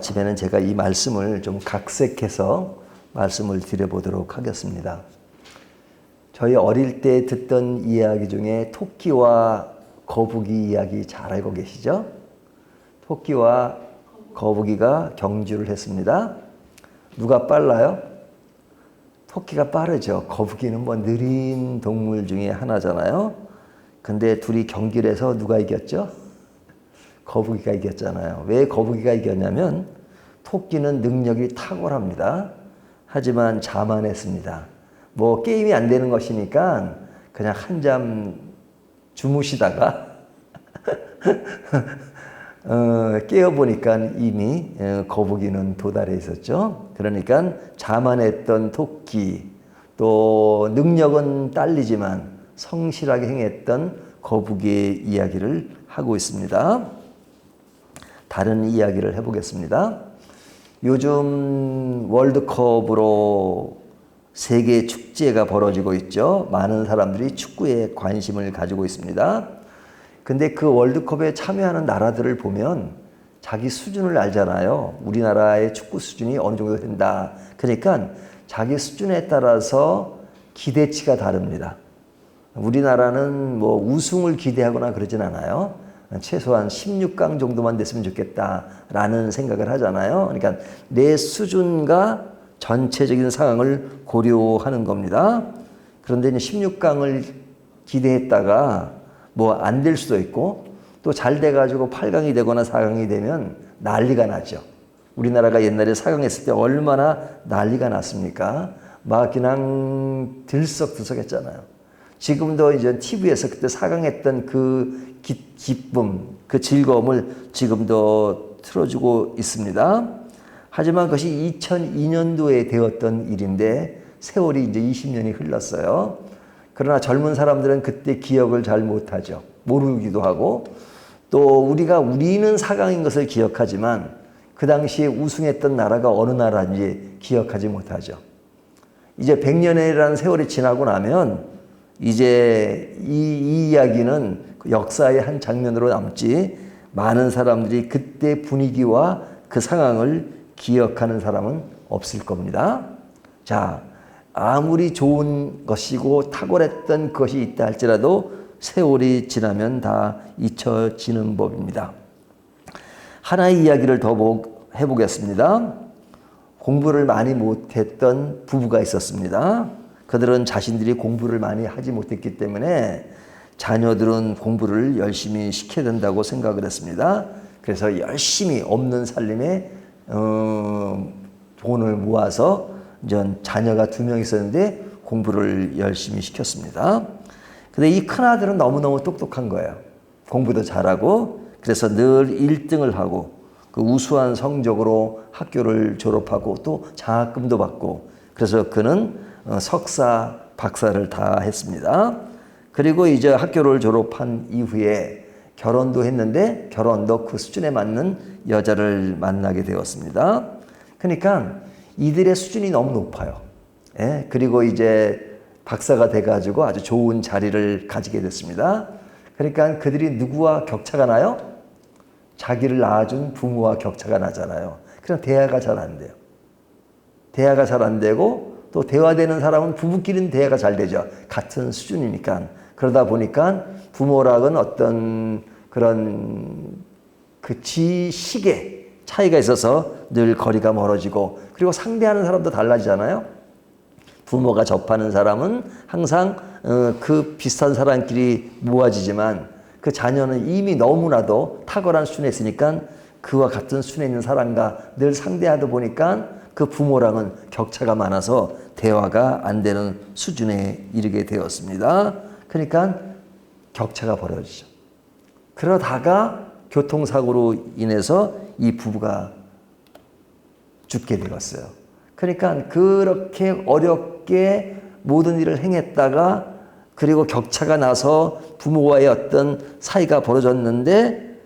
아침에는 제가 이 말씀을 좀 각색해서 말씀을 드려보도록 하겠습니다. 저희 어릴 때 듣던 이야기 중에 토끼와 거북이 이야기 잘 알고 계시죠? 토끼와 거북이가 경주를 했습니다. 누가 빨라요? 토끼가 빠르죠. 거북이는 뭐 느린 동물 중에 하나잖아요. 근데 둘이 경기를 해서 누가 이겼죠? 거북이가 이겼잖아요. 왜 거북이가 이겼냐면 토끼는 능력이 탁월합니다. 하지만 자만했습니다. 뭐 게임이 안 되는 것이니까 그냥 한잠 주무시다가 깨어보니까 이미 거북이는 도달해 있었죠. 그러니까 자만했던 토끼, 또 능력은 딸리지만 성실하게 행했던 거북이의 이야기를 하고 있습니다. 다른 이야기를 해보겠습니다. 요즘 월드컵으로 세계 축제가 벌어지고 있죠. 많은 사람들이 축구에 관심을 가지고 있습니다. 근데 그 월드컵에 참여하는 나라들을 보면 자기 수준을 알잖아요. 우리나라의 축구 수준이 어느 정도 된다. 그러니까 자기 수준에 따라서 기대치가 다릅니다. 우리나라는 뭐 우승을 기대하거나 그러진 않아요. 최소한 16강 정도만 됐으면 좋겠다라는 생각을 하잖아요. 그러니까 내 수준과 전체적인 상황을 고려하는 겁니다. 그런데 이제 16강을 기대했다가 뭐 안 될 수도 있고 또 잘 돼가지고 8강이 되거나 4강이 되면 난리가 나죠. 우리나라가 옛날에 4강 했을 때 얼마나 난리가 났습니까? 막 그냥 들썩들썩했잖아요. 지금도 이제 TV에서 그때 4강 했던 그 기쁨, 그 즐거움을 지금도 틀어주고 있습니다. 하지만 그것이 2002년도에 되었던 일인데 세월이 이제 20년이 흘렀어요. 그러나 젊은 사람들은 그때 기억을 잘 못하죠. 모르기도 하고 또 우리는 4강인 것을 기억하지만 그 당시에 우승했던 나라가 어느 나라인지 기억하지 못하죠. 이제 100년이라는 세월이 지나고 나면 이제 이 이야기는 역사의 한 장면으로 남지 많은 사람들이 그때 분위기와 그 상황을 기억하는 사람은 없을 겁니다. 자, 아무리 좋은 것이고 탁월했던 것이 있다 할지라도 세월이 지나면 다 잊혀지는 법입니다. 하나의 이야기를 더 해보겠습니다. 공부를 많이 못했던 부부가 있었습니다. 그들은 자신들이 공부를 많이 하지 못했기 때문에 자녀들은 공부를 열심히 시켜야 된다고 생각을 했습니다. 그래서 열심히 없는 살림에 돈을 모아서 자녀가 2명 있었는데 공부를 열심히 시켰습니다. 근데 이 큰아들은 너무너무 똑똑한 거예요. 공부도 잘하고 그래서 늘 1등을 하고 그 우수한 성적으로 학교를 졸업하고 또 장학금도 받고 그래서 그는 석사, 박사를 다 했습니다. 그리고 이제 학교를 졸업한 이후에 결혼도 했는데 결혼도 그 수준에 맞는 여자를 만나게 되었습니다. 그러니까 이들의 수준이 너무 높아요. 예? 그리고 이제 박사가 돼가지고 아주 좋은 자리를 가지게 됐습니다. 그러니까 그들이 누구와 격차가 나요? 자기를 낳아준 부모와 격차가 나잖아요. 그냥 대화가 잘 안 돼요. 대화가 잘 안 되고 또 대화되는 사람은 부부끼리는 대화가 잘 되죠. 같은 수준이니까. 그러다 보니까 부모랑은 어떤 그런 그 지식의 차이가 있어서 늘 거리가 멀어지고 그리고 상대하는 사람도 달라지잖아요. 부모가 접하는 사람은 항상 그 비슷한 사람끼리 모아지지만 그 자녀는 이미 너무나도 탁월한 수준에 있으니까 그와 같은 수준에 있는 사람과 늘 상대하다 보니까 그 부모랑은 격차가 많아서 대화가 안 되는 수준에 이르게 되었습니다. 그러니까 격차가 벌어지죠. 그러다가 교통사고로 인해서 이 부부가 죽게 되었어요. 그러니까 그렇게 어렵게 모든 일을 행했다가 그리고 격차가 나서 부모와의 어떤 사이가 벌어졌는데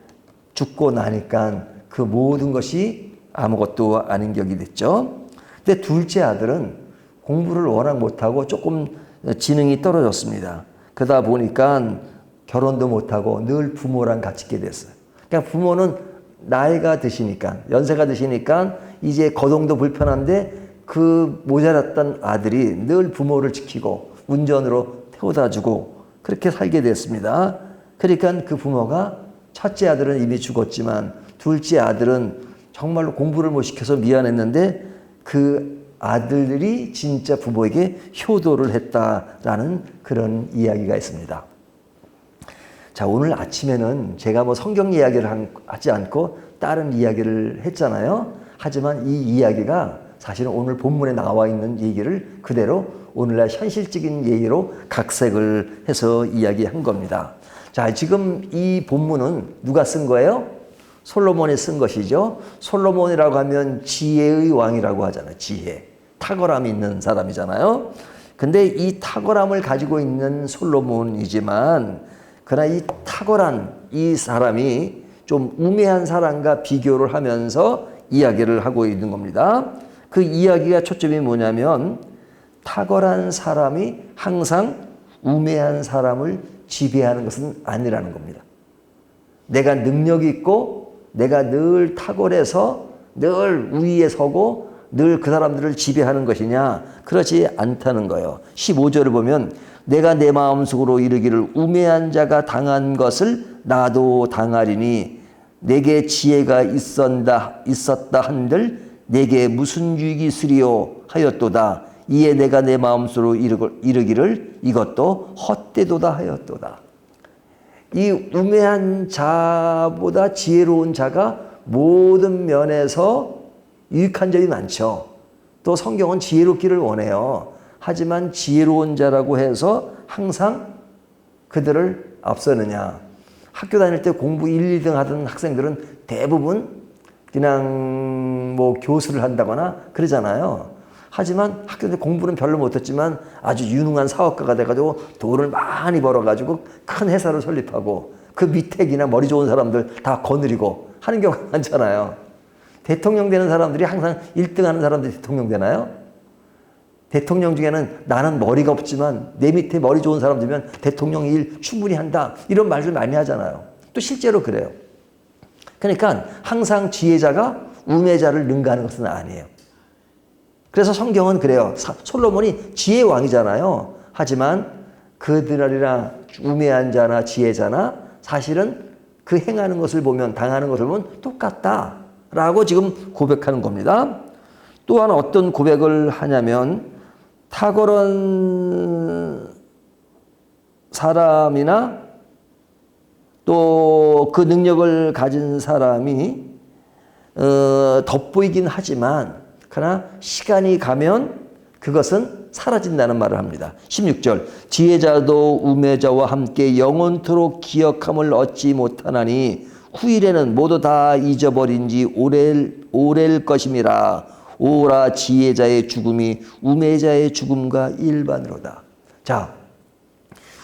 죽고 나니까 그 모든 것이 아무것도 아닌 격이 됐죠. 근데 둘째 아들은 공부를 워낙 못하고 조금 지능이 떨어졌습니다. 그러다 보니까 결혼도 못하고 늘 부모랑 같이 있게 됐어요. 그러니까 부모는 나이가 드시니까, 연세가 드시니까 이제 거동도 불편한데 그 모자랐던 아들이 늘 부모를 지키고 운전으로 태워다 주고 그렇게 살게 됐습니다. 그러니까 그 부모가 첫째 아들은 이미 죽었지만 둘째 아들은 정말로 공부를 못 시켜서 미안했는데 그 아들들이 진짜 부모에게 효도를 했다라는 그런 이야기가 있습니다. 자, 오늘 아침에는 제가 뭐 성경 이야기를 하지 않고 다른 이야기를 했잖아요. 하지만 이 이야기가 사실은 오늘 본문에 나와 있는 얘기를 그대로 오늘날 현실적인 얘기로 각색을 해서 이야기한 겁니다. 자, 지금 이 본문은 누가 쓴 거예요? 솔로몬이 쓴 것이죠. 솔로몬이라고 하면 지혜의 왕이라고 하잖아요. 지혜. 탁월함이 있는 사람이잖아요. 근데 이 탁월함을 가지고 있는 솔로몬이지만 그러나 이 탁월한 이 사람이 좀 우매한 사람과 비교를 하면서 이야기를 하고 있는 겁니다. 그 이야기가 초점이 뭐냐면 탁월한 사람이 항상 우매한 사람을 지배하는 것은 아니라는 겁니다. 내가 능력이 있고 내가 늘 탁월해서 늘 우위에 서고 늘 그 사람들을 지배하는 것이냐? 그렇지 않다는 거예요. 15절을 보면 내가 내 마음속으로 이르기를 우매한 자가 당한 것을 나도 당하리니 내게 지혜가 있었다 한들 내게 무슨 유익이 있으리요 하였도다. 이에 내가 내 마음속으로 이르기를 이것도 헛되도다 하였도다. 이 우매한 자보다 지혜로운 자가 모든 면에서 유익한 점이 많죠. 또 성경은 지혜롭기를 원해요. 하지만 지혜로운 자라고 해서 항상 그들을 앞서느냐. 학교 다닐 때 공부 1, 2등 하던 학생들은 대부분 그냥 뭐 교수를 한다거나 그러잖아요. 하지만 학교 때 공부는 별로 못했지만 아주 유능한 사업가가 돼가지고 돈을 많이 벌어가지고 큰 회사를 설립하고 그 밑에기나 머리 좋은 사람들 다 거느리고 하는 경우가 많잖아요. 대통령 되는 사람들이 항상 1등 하는 사람들이 대통령 되나요? 대통령 중에는 나는 머리가 없지만 내 밑에 머리 좋은 사람들이면 대통령 일 충분히 한다. 이런 말들 많이 하잖아요. 또 실제로 그래요. 그러니까 항상 지혜자가 우매자를 능가하는 것은 아니에요. 그래서 성경은 그래요. 솔로몬이 지혜의 왕이잖아요. 하지만 그들이나 우매한 자나 지혜자나 사실은 그 행하는 것을 보면 당하는 것을 보면 똑같다라고 지금 고백하는 겁니다. 또한 어떤 고백을 하냐면 탁월한 사람이나 또 그 능력을 가진 사람이 돋보이긴 하지만 그러나 시간이 가면 그것은 사라진다는 말을 합니다. 16절 지혜자도 우매자와 함께 영원토록 기억함을 얻지 못하나니 후일에는 모두 다 잊어버린 지 오래일 것임이라. 오라 지혜자의 죽음이 우매자의 죽음과 일반으로다. 자,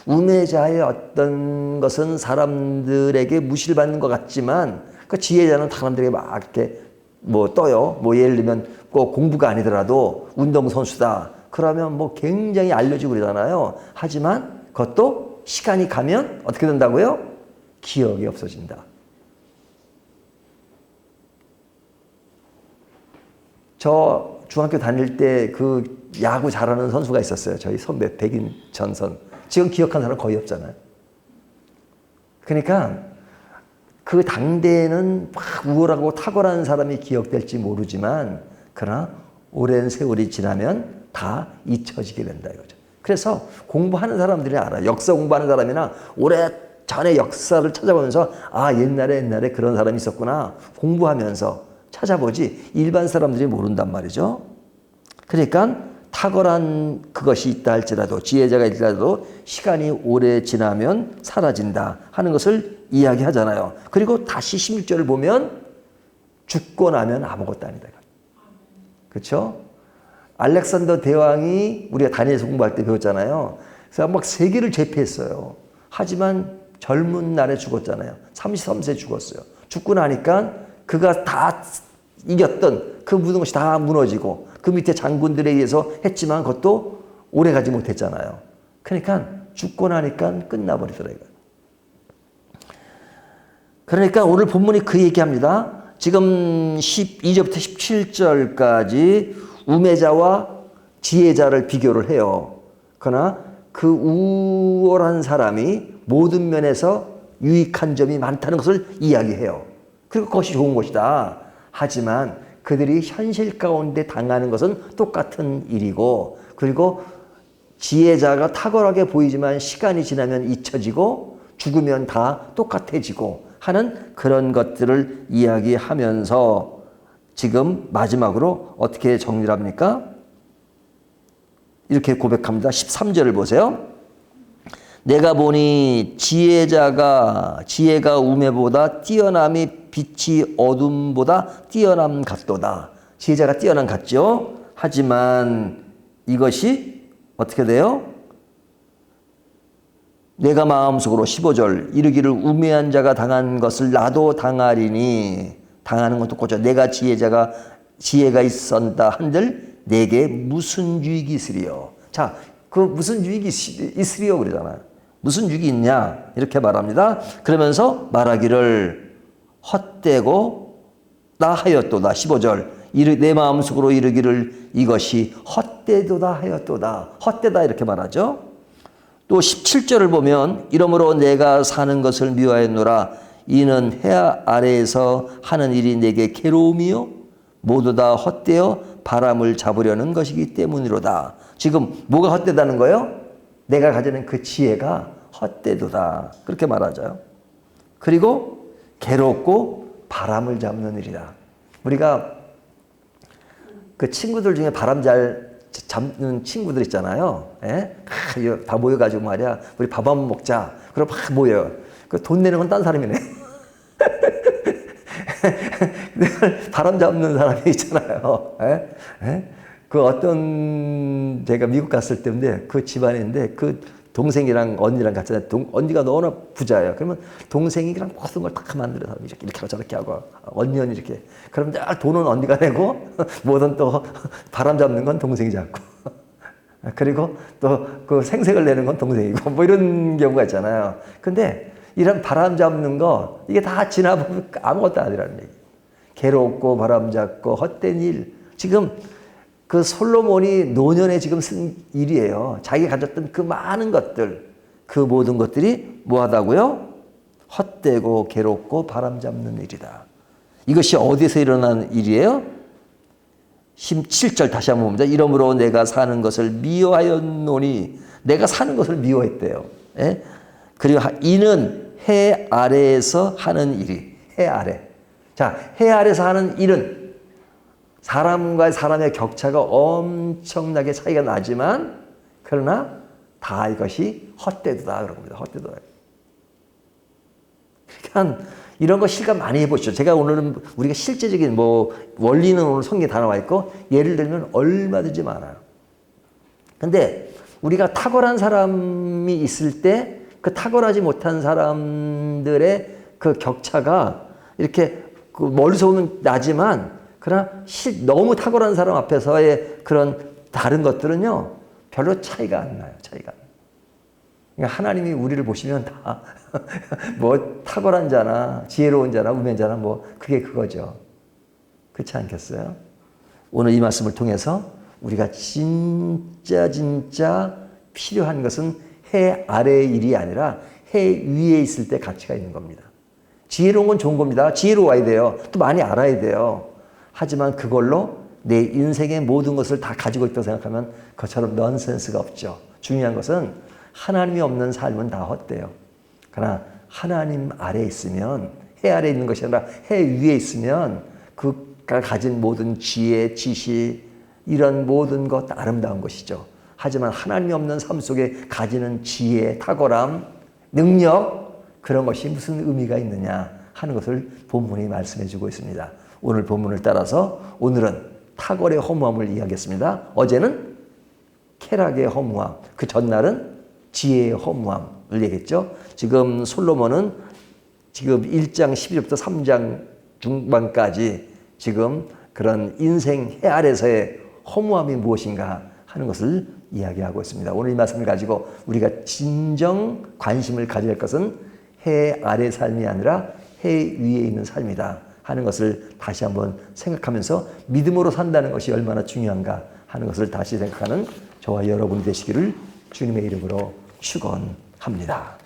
우매자의 어떤 것은 사람들에게 무시를 받는 것 같지만 그 지혜자는 사람들에게 막 이렇게 뭐 떠요. 뭐 예를 들면 꼭 공부가 아니더라도 운동선수다. 그러면 뭐 굉장히 알려지고 그러잖아요. 하지만 그것도 시간이 가면 어떻게 된다고요? 기억이 없어진다. 저 중학교 다닐 때 그 야구 잘하는 선수가 있었어요. 저희 선배 백인천. 지금 기억하는 사람 거의 없잖아요. 그러니까 그 당대에는 막 우월하고 탁월한 사람이 기억될지 모르지만 그러나 오랜 세월이 지나면 다 잊혀지게 된다 이거죠. 그래서 공부하는 사람들이 알아. 역사 공부하는 사람이나 오래 전의 역사를 찾아보면서 아 옛날에 그런 사람이 있었구나 공부하면서 찾아보지 일반 사람들이 모른단 말이죠. 그러니까 탁월한 그것이 있다 할지라도 지혜자가 있더라도 시간이 오래 지나면 사라진다 하는 것을 이야기하잖아요. 그리고 다시 16절을 보면 죽고 나면 아무것도 아니다. 그렇죠? 알렉산더 대왕이 우리가 다니엘서 공부할 때 배웠잖아요. 그래서 막 세계를 제패했어요. 하지만 젊은 날에 죽었잖아요. 33세에 죽었어요. 죽고 나니까 그가 다 이겼던 그 모든 것이 다 무너지고 그 밑에 장군들에 의해서 했지만 그것도 오래가지 못했잖아요. 그러니까 죽고 나니까 끝나버리더라 이거. 그러니까 오늘 본문이 그 얘기합니다. 지금 12절부터 17절까지 우매자와 지혜자를 비교를 해요. 그러나 그 우월한 사람이 모든 면에서 유익한 점이 많다는 것을 이야기해요. 그리고 그것이 좋은 것이다. 하지만 그들이 현실 가운데 당하는 것은 똑같은 일이고, 그리고 지혜자가 탁월하게 보이지만 시간이 지나면 잊혀지고 죽으면 다 똑같아지고 하는 그런 것들을 이야기하면서 지금 마지막으로 어떻게 정리를 합니까? 이렇게 고백합니다. 13절을 보세요. 내가 보니 지혜가 우매보다 뛰어남이 빛이 어둠보다 뛰어남 같도다. 지혜자가 뛰어남 같죠? 하지만 이것이 어떻게 돼요? 내가 마음속으로 15절 이르기를 우매한 자가 당한 것을 나도 당하리니, 당하는 건 똑같죠. 내가 지혜가 있었다 한들 내게 무슨 유익이 있으리요. 자, 그 무슨 유익이 있으리요 그러잖아요. 무슨 유익이 있냐 이렇게 말합니다. 그러면서 말하기를 헛되고 나 하였도다. 15절 내 마음속으로 이르기를 이것이 헛되도다 하였도다. 헛되다 이렇게 말하죠. 또 17절을 보면 이러므로 내가 사는 것을 미워하였노라. 이는 해 아래에서 하는 일이 내게 괴로움이요 모두 다 헛되어 바람을 잡으려는 것이기 때문이로다. 지금 뭐가 헛되다는 거예요? 내가 가지는 그 지혜가 헛되도다. 그렇게 말하죠. 그리고 괴롭고 바람을 잡는 일이다. 우리가 그 친구들 중에 바람 잘 잡는 친구들 있잖아요. 예? 다 모여가지고 말이야. 우리 밥 한번 먹자. 그럼 막 모여요. 그 돈 내는 건 딴 사람이네. 바람 잡는 사람이 있잖아요. 예? 예? 그 어떤 제가 미국 갔을 때인데 그 집안인데 그 동생이랑 언니랑 같이 언니가 너무나 부자예요. 그러면 동생이 그냥 모든 걸 다 만들어서 이렇게 하고 저렇게 하고 언니 이렇게. 그럼 돈은 언니가 내고 뭐든 또 바람 잡는 건 동생이 잡고 그리고 또 그 생색을 내는 건 동생이고 뭐 이런 경우가 있잖아요. 근데 이런 바람 잡는 거 이게 다 지나보면 아무것도 아니라는 얘기. 괴롭고 바람 잡고 헛된 일. 지금 그 솔로몬이 노년에 지금 쓴 일이에요. 자기가 가졌던 그 많은 것들, 그 모든 것들이 뭐하다고요? 헛되고 괴롭고 바람 잡는 일이다. 이것이 어디서 일어난 일이에요? 17절 다시 한번 봅니다. 이러므로 내가 사는 것을 미워하였노니, 내가 사는 것을 미워했대요. 예? 그리고 이는 해 아래에서 하는 일이, 해 아래. 자, 해 아래에서 하는 일은 사람과 사람의 격차가 엄청나게 차이가 나지만 그러나 다 이것이 헛되도다 그런 겁니다. 헛되도다. 그러니까 이런 거 실감 많이 해보시죠. 제가 오늘은 우리가 실제적인 뭐 원리는 오늘 성경에 다 나와 있고 예를 들면 얼마든지 많아요. 근데 우리가 탁월한 사람이 있을 때 그 탁월하지 못한 사람들의 그 격차가 이렇게 그 멀리서 보면 나지만 그러나 너무 탁월한 사람 앞에서의 그런 다른 것들은요 별로 차이가 안 나요. 차이가. 그러니까 하나님이 우리를 보시면 다 뭐 탁월한 자나 지혜로운 자나 우매한 자나 뭐 그게 그거죠. 그렇지 않겠어요? 오늘 이 말씀을 통해서 우리가 진짜 필요한 것은 해 아래의 일이 아니라 해 위에 있을 때 가치가 있는 겁니다. 지혜로운 건 좋은 겁니다. 지혜로워야 돼요. 또 많이 알아야 돼요. 하지만 그걸로 내 인생의 모든 것을 다 가지고 있다고 생각하면 그것처럼 넌센스가 없죠. 중요한 것은 하나님이 없는 삶은 다 헛돼요. 그러나 하나님 아래에 있으면, 해 아래에 있는 것이 아니라 해 위에 있으면 그가 가진 모든 지혜, 지식 이런 모든 것 아름다운 것이죠. 하지만 하나님이 없는 삶 속에 가지는 지혜, 탁월함, 능력 그런 것이 무슨 의미가 있느냐 하는 것을 본문이 말씀해 주고 있습니다. 오늘 본문을 따라서 오늘은 탁월의 허무함을 이야기했습니다. 어제는 쾌락의 허무함, 그 전날은 지혜의 허무함을 얘기했죠. 지금 솔로몬은 지금 1장 12절부터 3장 중반까지 지금 그런 인생 해 아래서의 허무함이 무엇인가 하는 것을 이야기하고 있습니다. 오늘 이 말씀을 가지고 우리가 진정 관심을 가질 것은 해 아래 삶이 아니라 해 위에 있는 삶이다 하는 것을 다시 한번 생각하면서 믿음으로 산다는 것이 얼마나 중요한가 하는 것을 다시 생각하는 저와 여러분이 되시기를 주님의 이름으로 축원합니다.